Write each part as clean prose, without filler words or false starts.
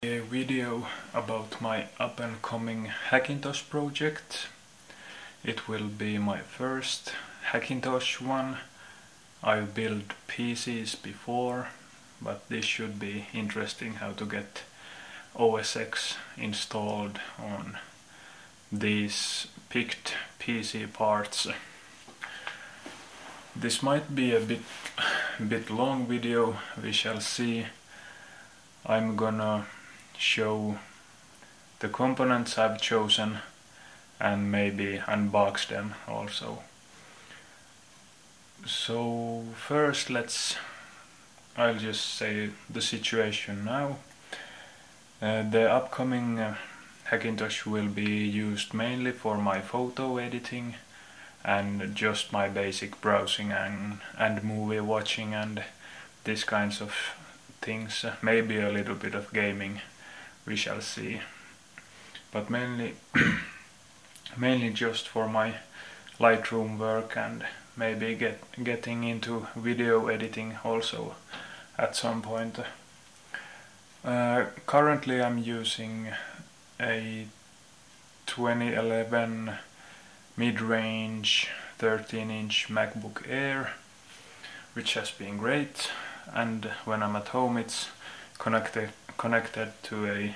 A video about my up and coming Hackintosh project. It will be my first Hackintosh one. I've built PCs before, but this should be interesting how to get OS X installed on these picked PC parts. This might be a bit long video, we shall see. I'm gonna show the components I've chosen and maybe unbox them also. So first I'll just say the situation now. The upcoming Hackintosh will be used mainly for my photo editing and just my basic browsing and movie watching and these kinds of things, maybe a little bit of gaming, we shall see, but mainly just for my Lightroom work and maybe getting into video editing also at some point. Currently I'm using a 2011 mid-range 13-inch MacBook Air, which has been great, and when I'm at home it's connected to a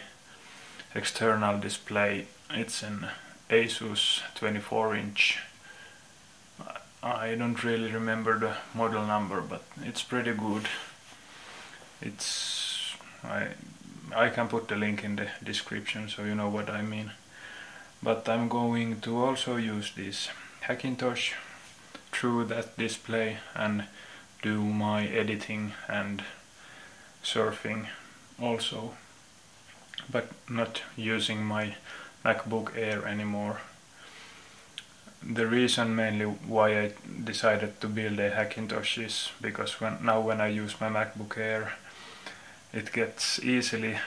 external display. It's an Asus 24-inch. I don't really remember the model number, but it's pretty good. I can put the link in the description so you know what I mean. But I'm going to also use this Hackintosh through that display and do my editing and surfing also, but not using my MacBook Air anymore. The reason mainly why I decided to build a Hackintosh is because when I use my MacBook Air, it gets easily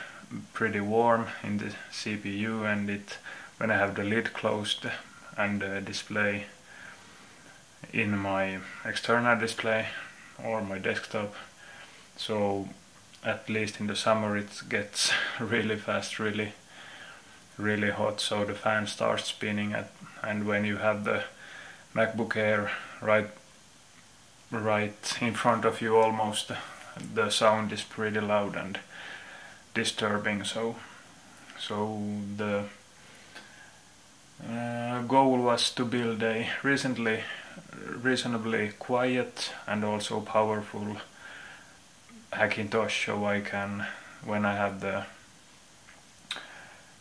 pretty warm in the CPU, and when I have the lid closed and the display in my external display or my desktop, so at least in the summer it gets really fast, really hot, so the fan starts spinning and when you have the MacBook Air right in front of you almost, the sound is pretty loud and disturbing. So the goal was to build a reasonably quiet and also powerful Hackintosh, so I can, when I have the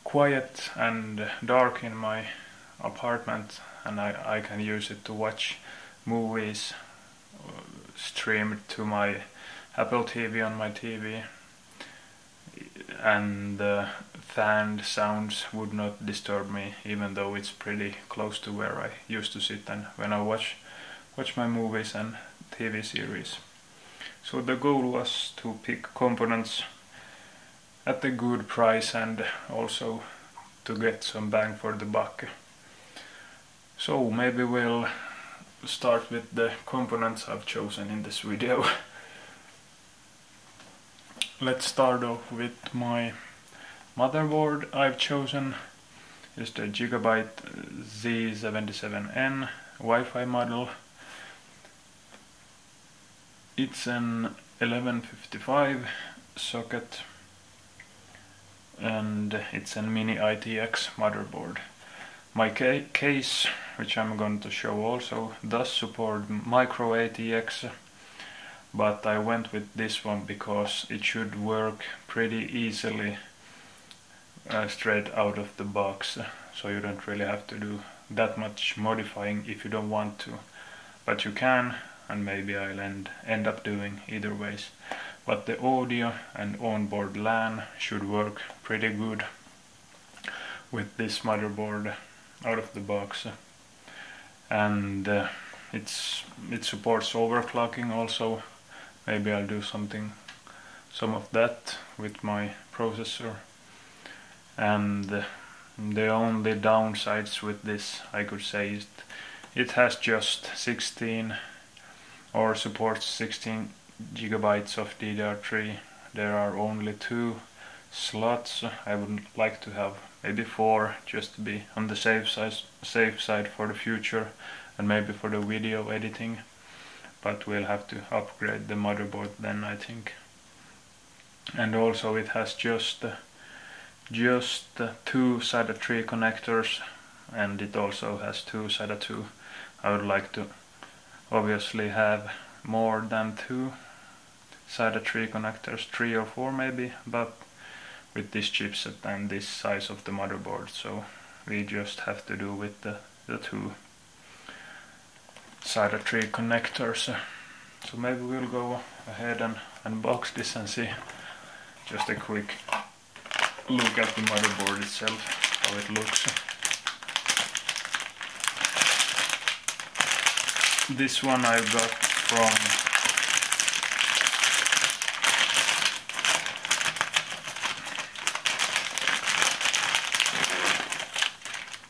quiet and dark in my apartment, and I can use it to watch movies streamed to my Apple TV on my TV, and the fan sounds would not disturb me, even though it's pretty close to where I used to sit and when I watch my movies and TV series. So the goal was to pick components at a good price and also to get some bang for the buck. So maybe we'll start with the components I've chosen in this video. Let's start off with my motherboard. I've chosen is the GA-Z77N Wi-Fi model. It's an 1155 socket and it's a mini ITX motherboard. My case, which I'm going to show also, does support micro ATX, but I went with this one because it should work pretty easily straight out of the box, so you don't really have to do that much modifying if you don't want to, but you can, and maybe I'll end up doing either ways. But the audio and onboard LAN should work pretty good with this motherboard out of the box, and it supports overclocking also. Maybe I'll do some of that with my processor. And the only downsides with this, I could say, is it has just 16 or supports 16 gigabytes of DDR3. There are only two slots. I would like to have maybe 4, just to be on the safe side for the future, and maybe for the video editing, but we'll have to upgrade the motherboard then, I think. And also it has just 2 SATA 3 connectors, and it also has 2 SATA 2. I would like to obviously have more than 2 SATA 3 connectors, 3 or 4 maybe, but with this chipset and this size of the motherboard, so we just have to do with the 2 SATA 3 connectors. So maybe we'll go ahead and unbox this and see just a quick look at the motherboard itself, how it looks. This one I got from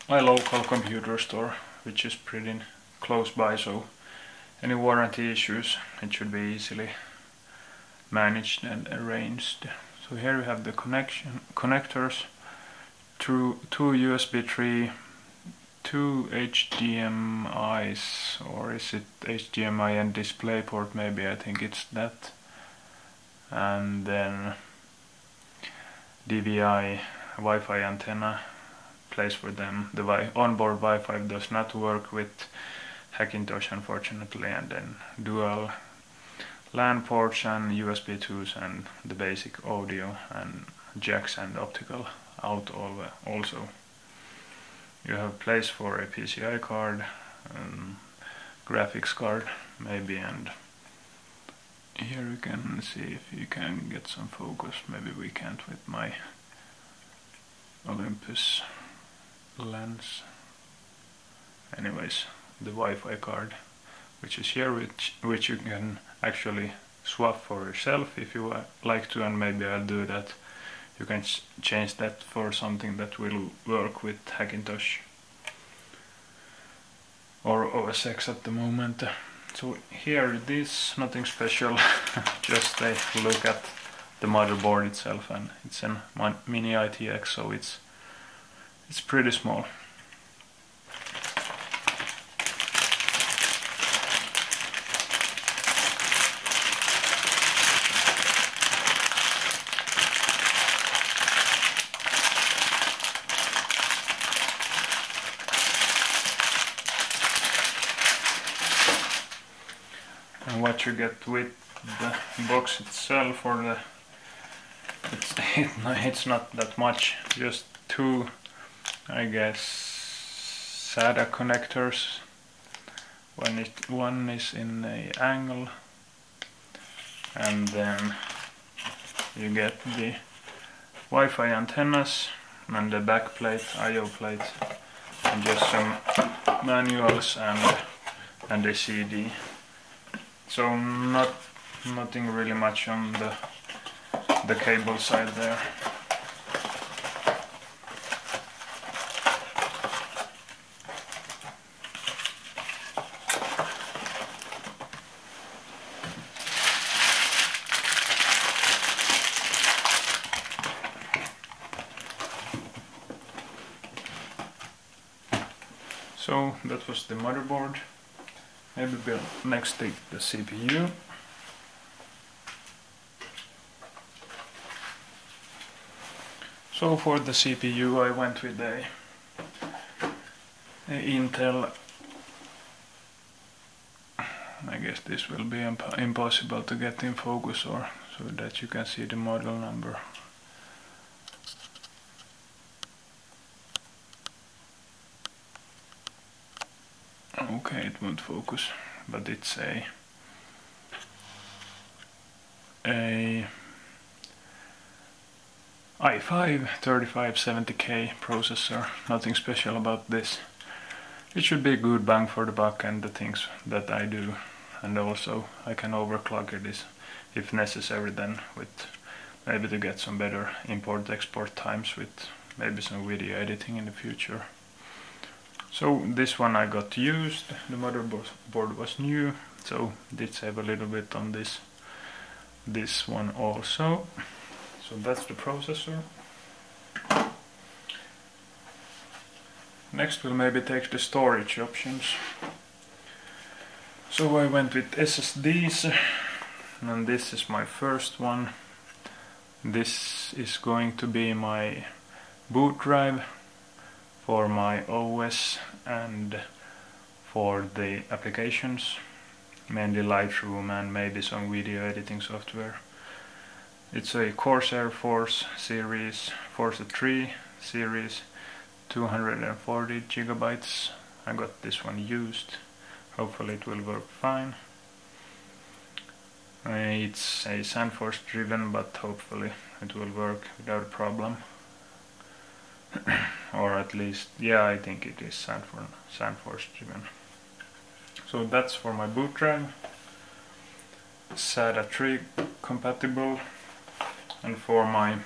my local computer store, which is pretty close by, so any warranty issues, it should be easily managed and arranged. So here we have the connectors, through 2 USB 3, 2 HDMIs, or is it HDMI and DisplayPort maybe, I think it's that, and then DVI Wi-Fi antenna place for them. The onboard Wi-Fi does not work with Hackintosh, unfortunately, and then dual LAN ports and USB 2s and the basic audio and jacks and optical out also. You have place for a PCI card, graphics card maybe, and here you can see if you can get some focus. Maybe we can't with my Olympus lens. Anyways, the Wi-Fi card, which is here, which you can actually swap for yourself if you like to, and maybe I'll do that. You can change that for something that will work with Hackintosh or OS X at the moment. So here it is, nothing special, just a look at the motherboard itself, and it's a mini ITX, so it's pretty small. And what you get with the box itself, or it's not that much, just 2, I guess, SATA connectors. One is in an angle, and then you get the Wi-Fi antennas and the back plate, I/O plate, and just some manuals and a CD. So nothing really much on the cable side there. So that was the motherboard. Maybe we'll next take the CPU. So for the CPU I went with a Intel. I guess this will be impossible to get in focus, or so that you can see the model number. Okay, it won't focus, but it's a i5-3570K processor. Nothing special about this. It should be a good bang for the buck and the things that I do, and also I can overclock it if necessary, then with maybe to get some better import-export times with maybe some video editing in the future. So this one I got used, the motherboard was new, so did save a little bit on this one also. So that's the processor. Next we'll maybe take the storage options. So I went with SSDs, and this is my first one. This is going to be my boot drive for my OS and for the applications, mainly Lightroom and maybe some video editing software. It's a Corsair Force series, Force 3 series, 240 gigabytes. I got this one used. Hopefully it will work fine. It's a SandForce driven, but hopefully it will work without a problem. Or at least, yeah, I think it is SandForce driven. So that's for my boot drive. SATA 3 compatible. And for my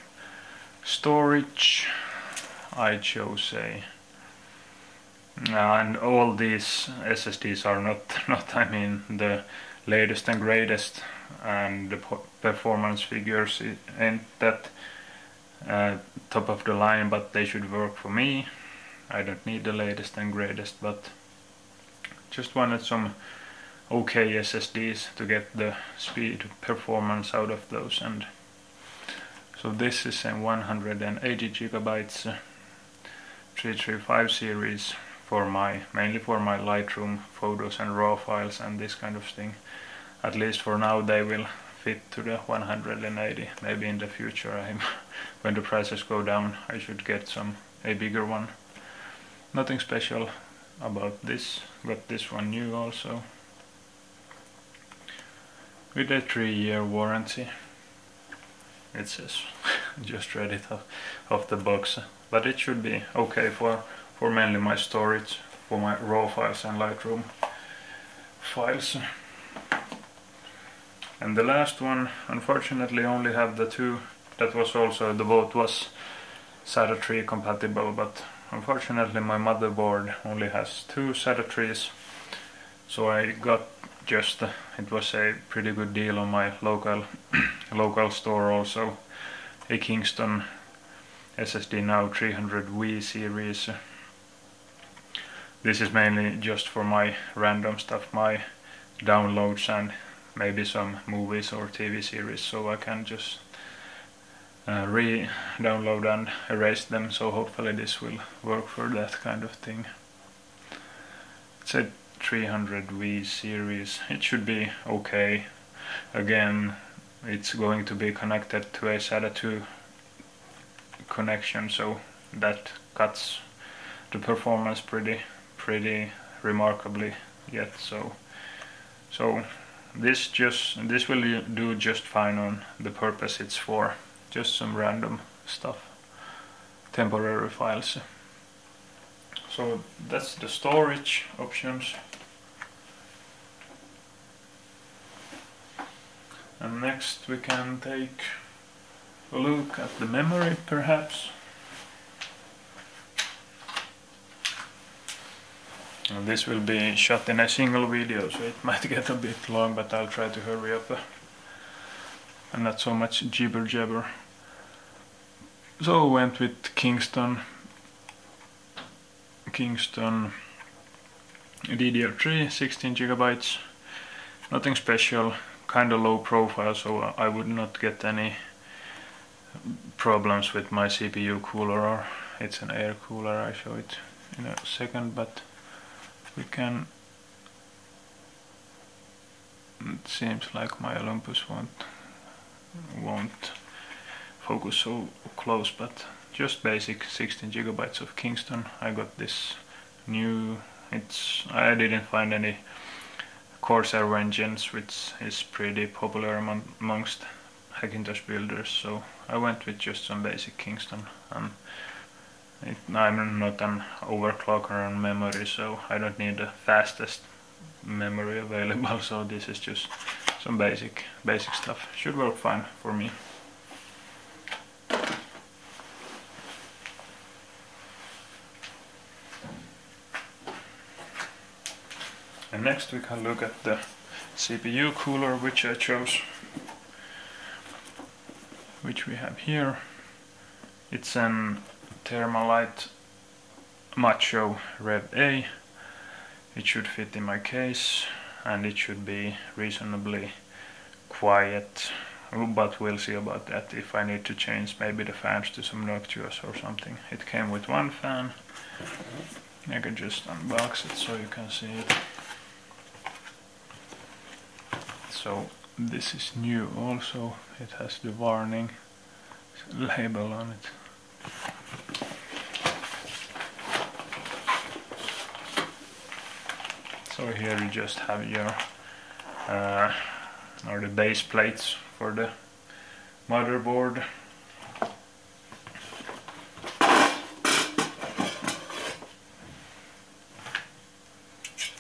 storage I chose and all these SSDs are not I mean the latest and greatest, and the performance figures ain't that top of the line, but they should work for me. I don't need the latest and greatest, but just wanted some okay SSDs to get the speed performance out of those. And so this is a 180 gigabytes 335 series for mainly for my Lightroom photos and raw files and this kind of thing. At least for now they will fit to the 180. Maybe in the future, when the prices go down, I should get a bigger one. Nothing special about this. Got this one new also, with a 3-year warranty. It says, just read it off the box, but it should be okay for mainly my storage, for my raw files and Lightroom files. And the last one, unfortunately, only have the two. That was also, the boat was SATA 3 compatible, but unfortunately my motherboard only has two SATA 3s. So I got just, it was a pretty good deal on my local store also, a Kingston SSD Now 300W series. This is mainly just for my random stuff, my downloads and maybe some movies or TV series, so I can just re-download and erase them, so hopefully this will work for that kind of thing. It's a 300W series, it should be okay. Again, it's going to be connected to a SATA 2 connection, so that cuts the performance pretty remarkably yet. So this will do just fine on the purpose it's for, just some random stuff, temporary files. So that's the storage options. And next we can take a look at the memory perhaps. And this will be shot in a single video, so it might get a bit long, but I'll try to hurry up and not so much jibber jabber. So went with Kingston DDR3, 16 gigabytes. Nothing special, kinda low profile, so I would not get any problems with my CPU cooler, or it's an air cooler. I show it in a second, but we can, it seems like my Olympus won't focus so close, but just basic 16 gigabytes of Kingston. I got this new, I didn't find any Corsair Vengeance, which is pretty popular amongst Hackintosh builders, so I went with just some basic Kingston. I'm not an overclocker on memory, so I don't need the fastest memory available, so this is just some basic stuff. Should work fine for me. And next we can look at the CPU cooler which I chose, which which we have here. It's an Thermalite Macho Rev A. It should fit in my case and it should be reasonably quiet, but we'll see about that if I need to change maybe the fans to some Noctuas or something. It came with one fan. I can just unbox it so you can see it. So this is new also, it has the warning label on it. So here you just have your or the base plates for the motherboard.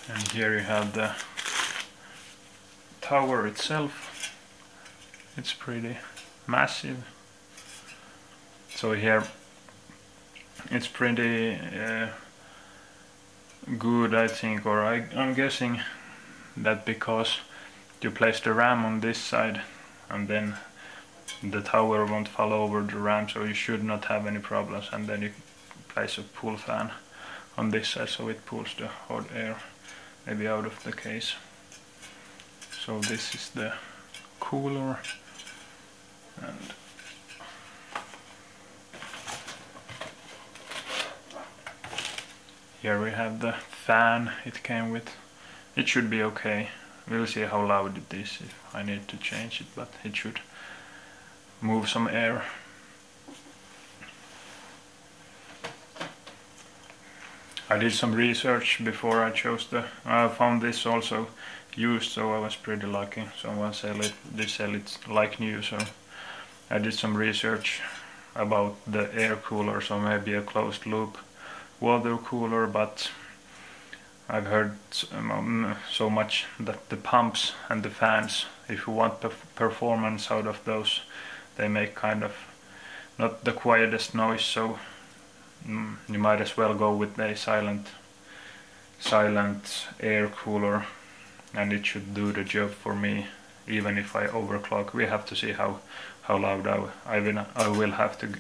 And here you have the tower itself. It's pretty massive. So here it's pretty good, I think, or I'm guessing that because you place the RAM on this side and then the tower won't fall over the RAM, so you should not have any problems, and then you place a pull fan on this side so it pulls the hot air maybe out of the case. So this is the cooler, and here we have the fan it came with. It should be okay. We'll see how loud it is if I need to change it, but it should move some air. I did some research before I chose I found this also used, so I was pretty lucky. Someone they sell it like new, so I did some research about the air cooler, so maybe a closed loop water cooler, but I've heard so much that the pumps and the fans, if you want performance out of those, they make kind of not the quietest noise, so you might as well go with a silent air cooler, and it should do the job for me, even if I overclock. We have to see how loud I will have to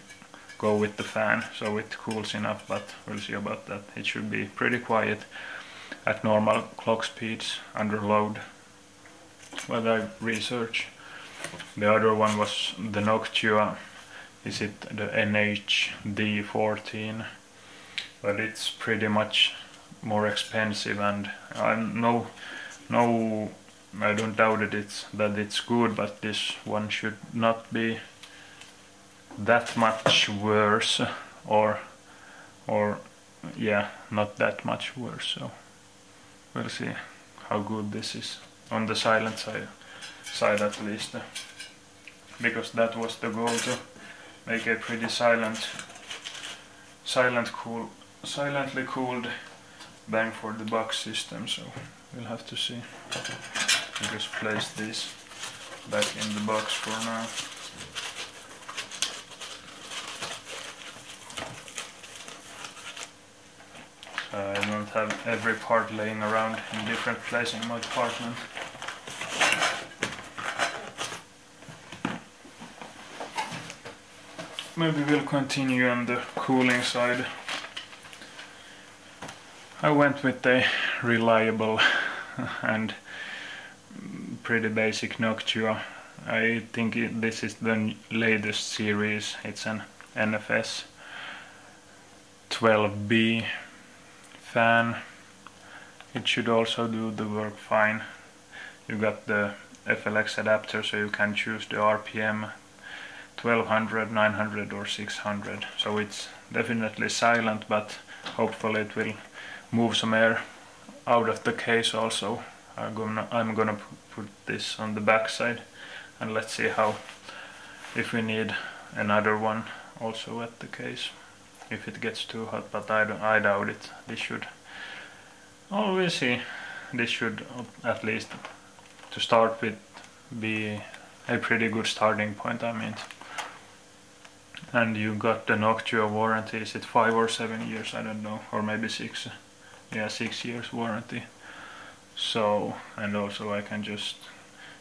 go with the fan so it cools enough, but we'll see about that. It should be pretty quiet at normal clock speeds under load. What I researched. The other one was the Noctua. Is it the NHD14? But it's pretty much more expensive, and I don't doubt that it's good, but this one should not be that much worse, or yeah, not that much worse. So we'll see how good this is on the silent side at least, because that was the goal, to make a pretty silently cooled bang for the buck system. So we'll have to see. I'll just place this back in the box for now. I don't have every part laying around in different places in my apartment. Maybe we'll continue on the cooling side. I went with a reliable and pretty basic Noctua. I think this is the latest series. It's an NFS 12B fan. It should also do the work fine. You got the FLX adapter, so you can choose the RPM 1200, 900 or 600. So it's definitely silent, but hopefully it will move some air out of the case also. I'm gonna put this on the back side, and let's see if we need another one also at the case if it gets too hot, but I doubt it. This should, we'll see. This should at least to start with be a pretty good starting point, I mean. And you got the Noctua warranty. Is it 5 or 7 years? I don't know, or maybe 6. Yeah, 6 years warranty. So, and also I can just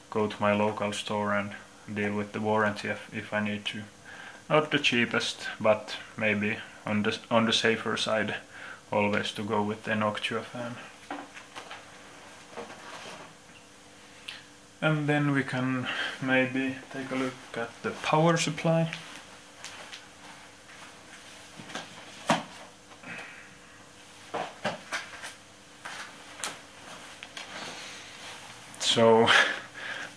go to my local store and deal with the warranty if I need to. Not the cheapest, but maybe on the safer side, always to go with the Noctua fan. And then we can maybe take a look at the power supply. So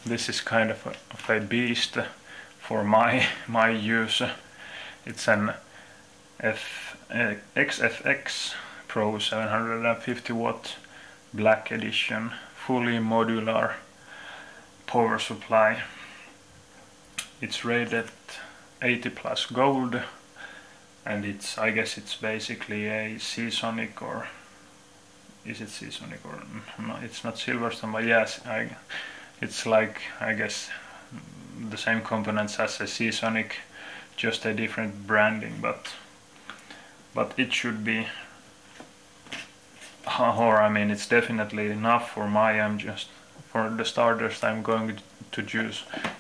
this is kind of a beast for my use. It's an XFX Pro 750 watt black edition, fully modular power supply. It's rated 80 plus gold, and I guess it's basically a Seasonic, or is it Seasonic, or no, it's not Silverstone, but yes, it's like, I guess, the same components as a Seasonic, just a different branding, but it should be, or I mean, it's definitely enough for for the starters. I'm going to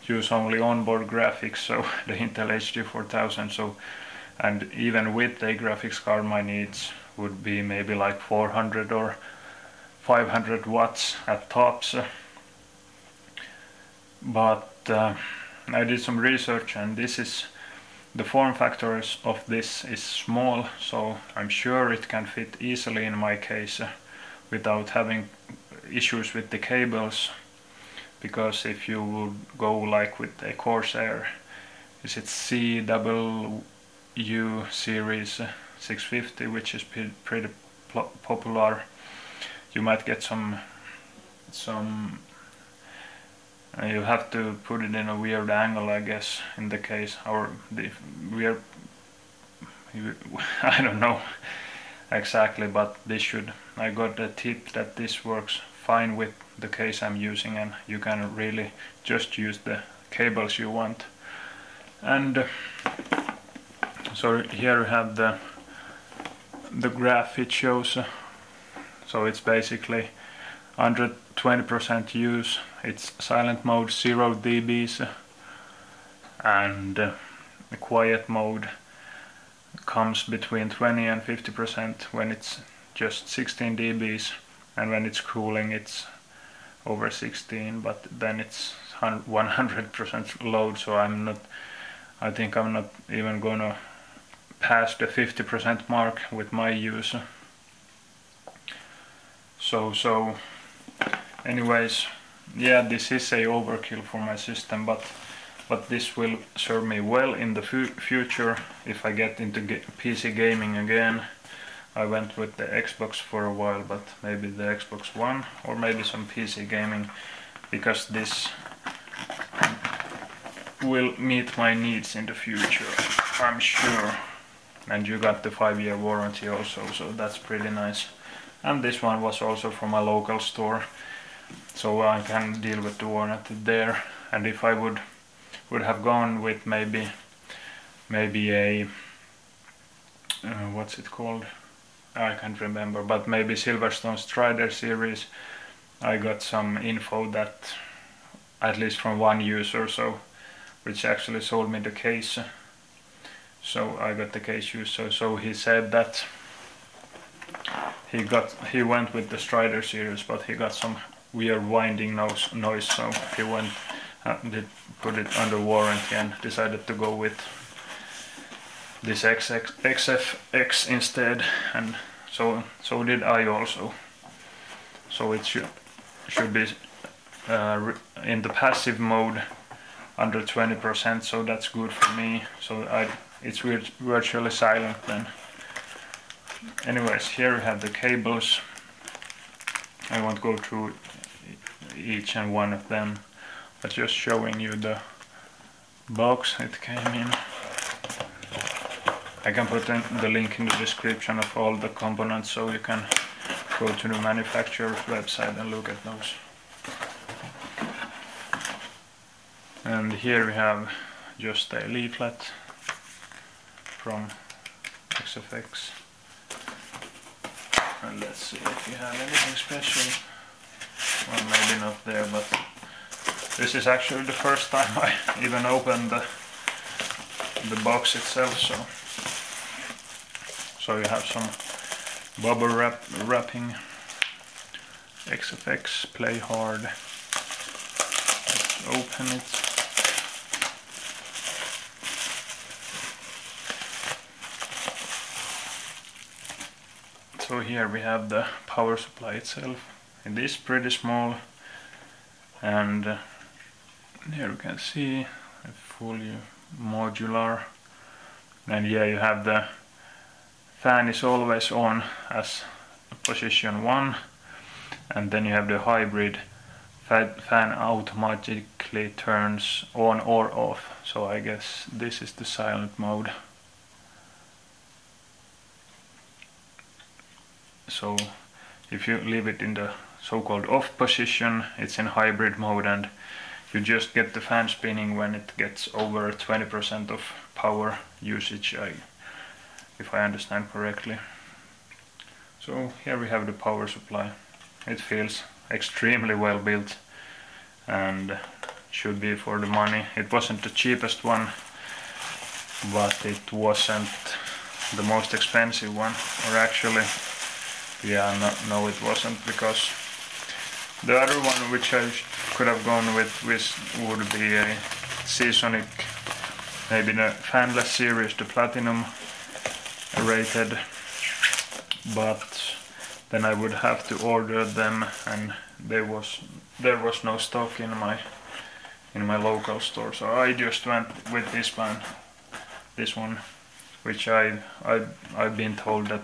use only onboard graphics, so the Intel HD 4000, so, and even with a graphics card, my needs would be maybe like 400 or 500 watts at tops. But I did some research, and the form factor of this is small, so I'm sure it can fit easily in my case without having issues with the cables. Because if you would go like with a Corsair, is it CW series 650, which is pretty popular, you might get some you have to put it in a weird angle, I guess, in the case, or the weird, I don't know exactly, but I got the tip that this works fine with the case I'm using, and you can really just use the cables you want. And so here we have the graph it shows. So it's basically 120% use. It's silent mode 0 dBs, and the quiet mode comes between 20 and 50% when it's just 16 dBs, and when it's cooling it's over 16, but then it's 100% load, so I think I'm not even gonna pass the 50% mark with my use. So anyways, yeah, this is a overkill for my system, but this will serve me well in the future if I get into PC gaming again. I went with the Xbox for a while, but maybe the Xbox One or maybe some PC gaming, because this will meet my needs in the future, I'm sure. And you got the 5-year warranty also, so that's pretty nice. And this one was also from a local store, so I can deal with the warranty there. And if I would have gone with maybe a what's it called, I can't remember, but maybe Silverstone Strider series, I got some info that, at least from one user, so which actually sold me the case. So I got the case user, so he said that he went with the Strider series, but he got some weird winding noise, so he went did put it under warranty and decided to go with this XFX instead, and so did I also. So it should be in the passive mode under 20%, so that's good for me. So it's virtually silent then. Anyways, here we have the cables. I won't go through each and one of them, but just showing you the box it came in. I can put the link in the description of all the components, so you can go to the manufacturer's website and look at those. And here we have just a leaflet from XFX. And let's see if you have anything special. Well, maybe not there, but This is actually the first time I even opened the box itself, so you have some bubble wrapping, XFX, play hard. Let's open it. So here we have the power supply itself. It is pretty small, and here you can see a fully modular, and yeah, you have the fan is always on as position 1, and then you have the hybrid fan automatically turns on or off, so I guess this is the silent mode. So if you leave it in the so-called off position, it's in hybrid mode, and you just get the fan spinning when it gets over 20% of power usage, if I understand correctly. So here we have the power supply. It feels extremely well built and should be for the money. It wasn't the cheapest one, but it wasn't the most expensive one, or actually, yeah, no it wasn't, because the other one which I could have gone with would be a Seasonic, maybe the fanless series, the platinum rated, but then I would have to order them, and there was no stock in my local store, so I just went with this one, which I've been told that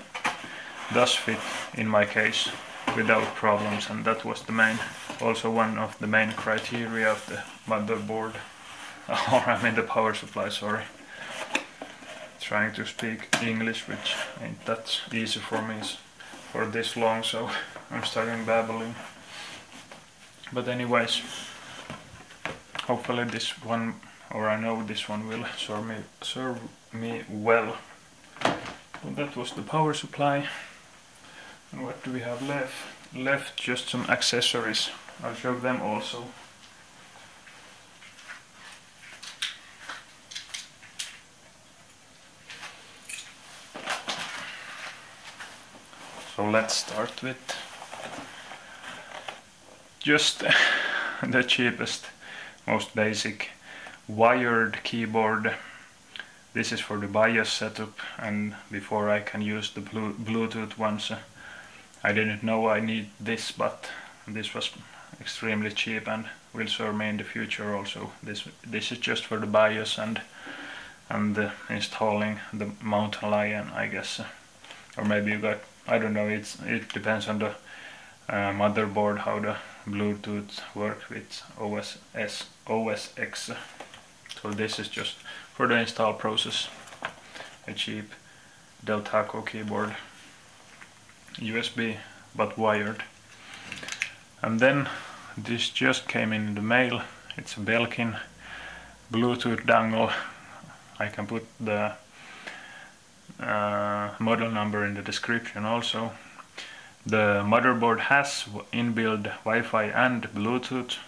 does fit in my case without problems, and that was also one of the main criteria of the motherboard, or I mean the power supply, sorry. Trying to speak English, which ain't that easy for me for this long, so I'm starting babbling. But anyways, hopefully this one, or I know this one, will serve me well. So that was the power supply. And what do we have left? Left just some accessories. I'll show them also. So let's start with just the cheapest, most basic wired keyboard. This is for the BIOS setup, and before I can use the Bluetooth ones, I didn't know I need this, but this was extremely cheap and will serve me in the future also. This is just for the BIOS and installing the Mountain Lion, I guess. Or maybe you got, I don't know, it depends on the motherboard how the Bluetooth works with OS X. So this is just for the install process. A cheap Deltaco keyboard. USB but wired. And then this just came in the mail. It's a Belkin Bluetooth dongle. I can put the model number in the description also. The motherboard has inbuilt Wi-Fi and Bluetooth,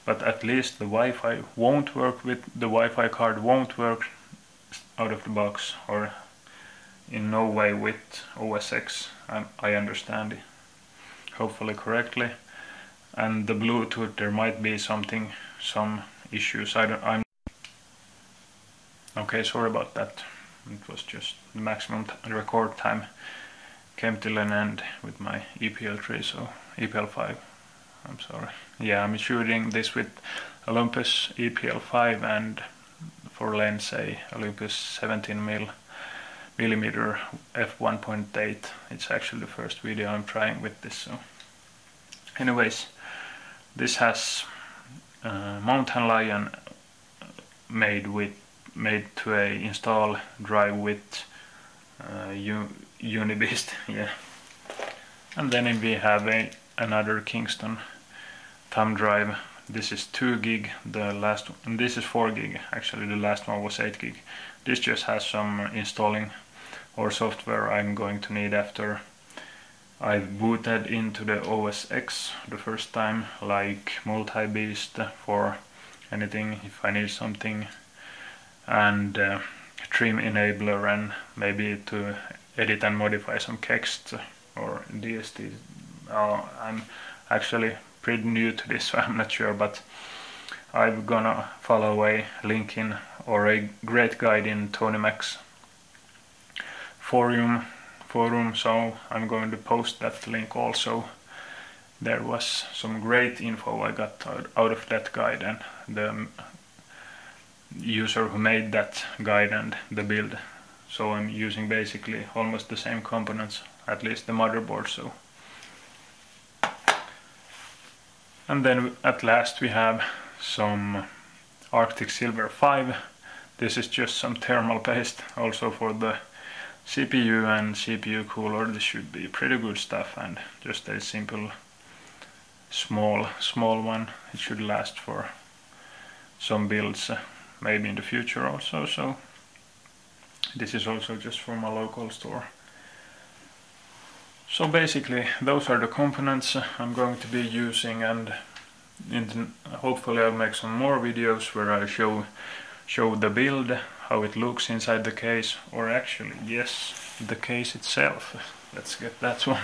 but at least the Wi-Fi won't work with the Wi-Fi card, won't work out of the box, or in no way with OS X. I understand it hopefully correctly. And the Bluetooth, there might be some issues. I'm okay, sorry about that. It was just the maximum record time came till an end with my EPL3, so EPL5. I'm sorry. Yeah, I'm shooting this with Olympus EPL5 and for lens a Olympus 17mm f1.8. It's actually the first video I'm trying with this. So anyways, this has Mountain Lion made to a install drive with Unibeast, yeah. And then we have another Kingston thumb drive. This is 2 gig, the last one, and this is 4 gig, actually the last one was 8 gig. This just has some installing or software I'm going to need after I've booted into the OS X the first time, like Multi-Beast for anything if I need something, and trim enabler, and maybe to edit and modify some text or DST. I'm actually pretty new to this, so I'm not sure, but I'm gonna follow a link in, or a great guide in Tony Mac's forum, so I'm going to post that link also. There was some great info I got out of that guide, and the user who made that guide and the build. So I'm using basically almost the same components, at least the motherboard. So, and then at last we have some Arctic Silver 5. This is just some thermal paste, also for the CPU and CPU cooler. This should be pretty good stuff, and just a simple small one. It should last for some builds, maybe in the future also. So this is also just from a local store. So basically those are the components I'm going to be using, and hopefully I'll make some more videos where I show the build, how it looks inside the case, or actually, yes, the case itself. Let's get that one.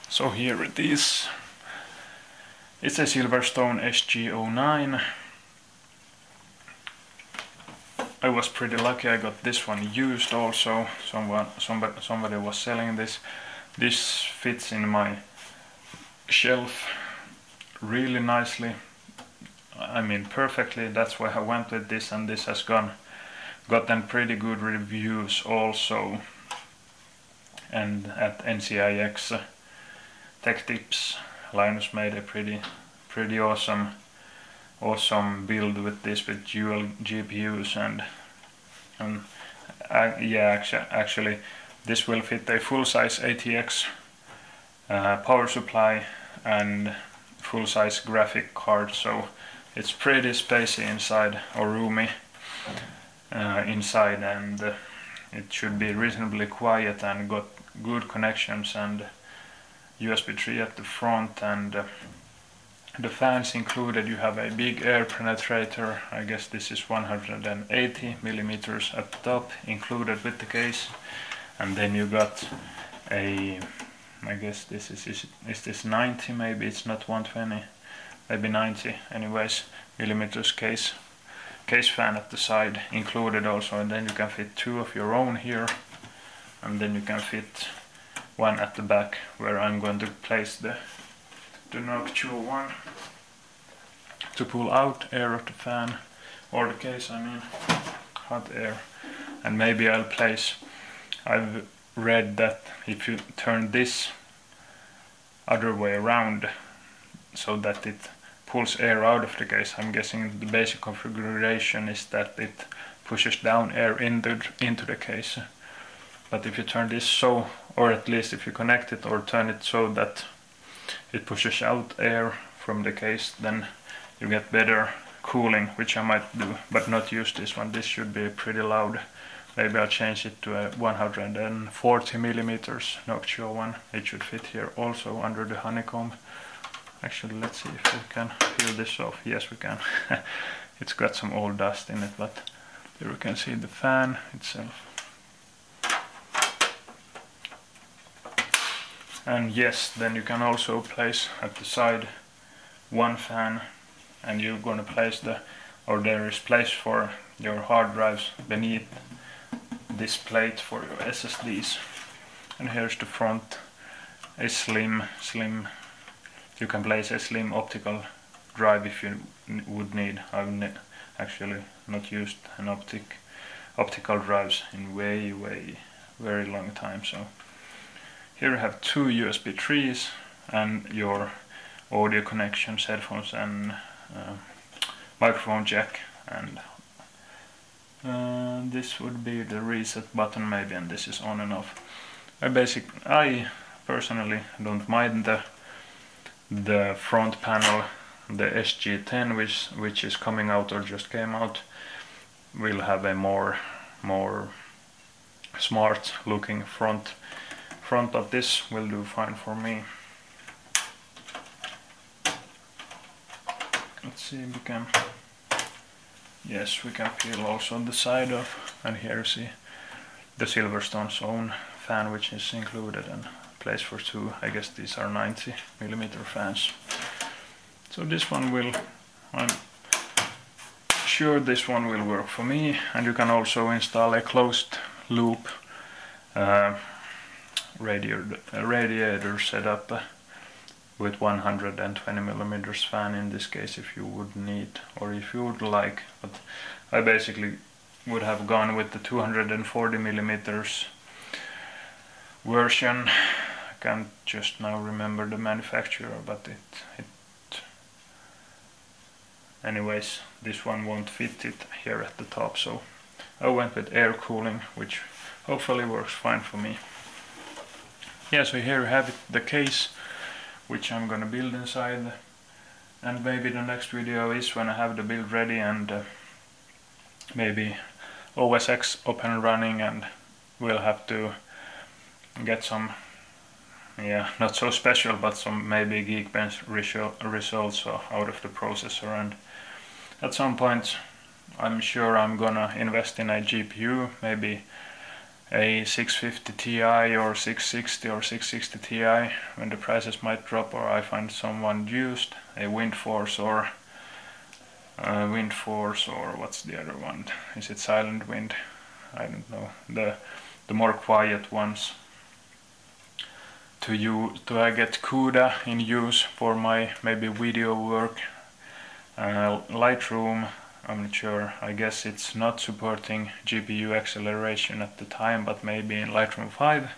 So here it is. It's a Silverstone SG09. I was pretty lucky, I got this one used also. Somebody was selling this. This fits in my shelf really nicely. I mean perfectly. That's why I went with this, and this has gotten pretty good reviews also. And at NCIX Tech Tips, Linus made a pretty awesome build with this, with dual GPUs, and yeah, actually this will fit a full-size ATX power supply and full-size graphic card, so it's pretty spacey inside, or roomy inside, and it should be reasonably quiet and got good connections, and USB 3 at the front, and the fans included. You have a big air penetrator. I guess this is 180 millimeters at the top, included with the case, and then you got a, I guess this is this 90, maybe it's not 120, maybe 90 anyways, millimeters case fan at the side included also, and then you can fit two of your own here, and then you can fit one at the back, where I'm going to place the nocturnal one to pull out air of the fan, or the case, I mean, hot air. And maybe I'll place, I've read that if you turn this other way around so that it pulls air out of the case, I'm guessing the basic configuration is that it pushes down air into the case. But if you turn this so, or at least if you connect it or turn it so that it pushes out air from the case, then you get better cooling, which I might do, but not use this one. This should be pretty loud. Maybe I'll change it to a 140 millimeters nocturnal one. It should fit here also under the honeycomb. Actually, let's see if we can peel this off. Yes, we can. It's got some old dust in it, but here we can see the fan itself. And yes, then you can also place at the side one fan, and you're going to place there is place for your hard drives beneath this plate for your SSDs. And here's the front, a slim, you can place a slim optical drive if you would need. I've actually not used an optical drives in very long time, so. Here you have two USB 3s and your audio connections, headphones, and microphone jack, and this would be the reset button maybe, and this is on and off. I personally don't mind the front panel. The SG10, which is coming out or just came out, will have a more smart looking front, but this will do fine for me. let's see, we can, yes, we can peel also the side off, and here you see the Silverstone's own fan, which is included and place for 2. I guess these are 90mm fans. So this one will, I'm sure this one will work for me, and you can also install a closed loop radiator setup with 120mm fan in this case, if you would need, or if you would like, but I basically would have gone with the 240mm version. I can't just now remember the manufacturer, but it anyways, this one won't fit it here at the top, so I went with air cooling, which hopefully works fine for me. Yeah, so here you have it, the case which I'm gonna build inside, and maybe the next video is when I have the build ready and maybe OS X up and running, and we'll have to get some, yeah, not so special, but some maybe Geekbench results out of the processor, and at some point I'm sure I'm gonna invest in a GPU, maybe a 650 Ti or 660 or 660 Ti when the prices might drop, or I find someone used, a WindForce or what's the other one? Is it Silent Wind? I don't know. The more quiet ones. To I get CUDA in use for my maybe video work. Lightroom, I'm not sure. I guess it's not supporting GPU acceleration at the time, but maybe in Lightroom 5.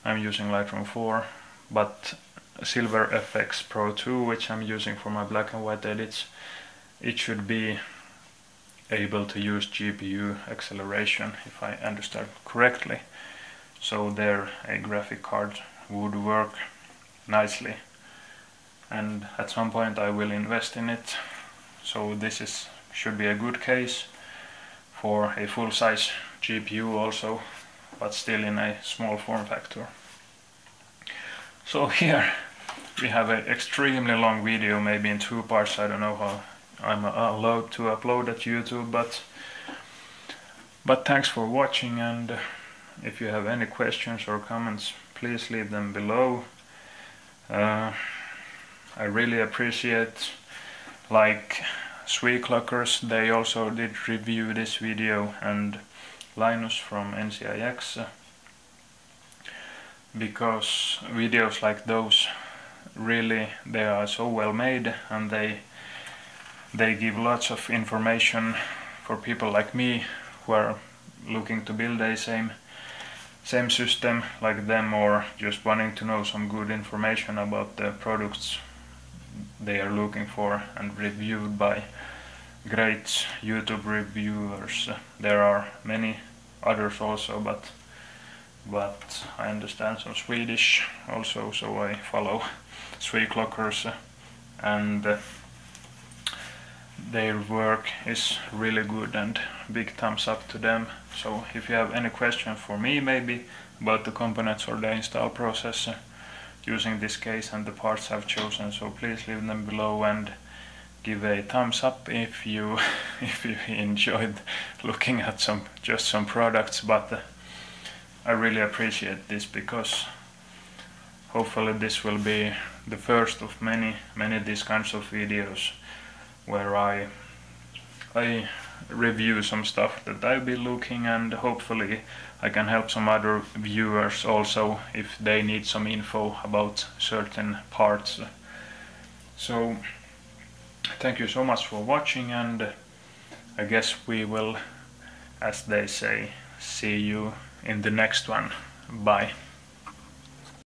I'm using Lightroom 4, but Silver FX Pro 2, which I'm using for my black and white edits, it should be able to use GPU acceleration, if I understand correctly. So there a graphic card would work nicely, and at some point I will invest in it. So this should be a good case for a full-size GPU also, but still in a small form factor. So here we have an extremely long video, maybe in 2 parts. I don't know how I'm allowed to upload at YouTube, but thanks for watching, and if you have any questions or comments, please leave them below. I really appreciate, like Sweeclockers, they also did review this video, and Linus from NCIX, because videos like those really, they are so well made, and they give lots of information for people like me who are looking to build a same system like them, or just wanting to know some good information about the products they are looking for, and reviewed by great YouTube reviewers. There are many others also, but I understand some Swedish also, so I follow Sweeclockers, and their work is really good, and big thumbs up to them. So if you have any questions for me maybe about the components or the install process using this case and the parts I've chosen, so please leave them below, and give a thumbs up if you enjoyed looking at just some products. But I really appreciate this, because hopefully this will be the first of many these kinds of videos where I review some stuff that I've been looking, and hopefully I can help some other viewers also if they need some info about certain parts. So thank you so much for watching, and I guess we will, as they say, see you in the next one. Bye.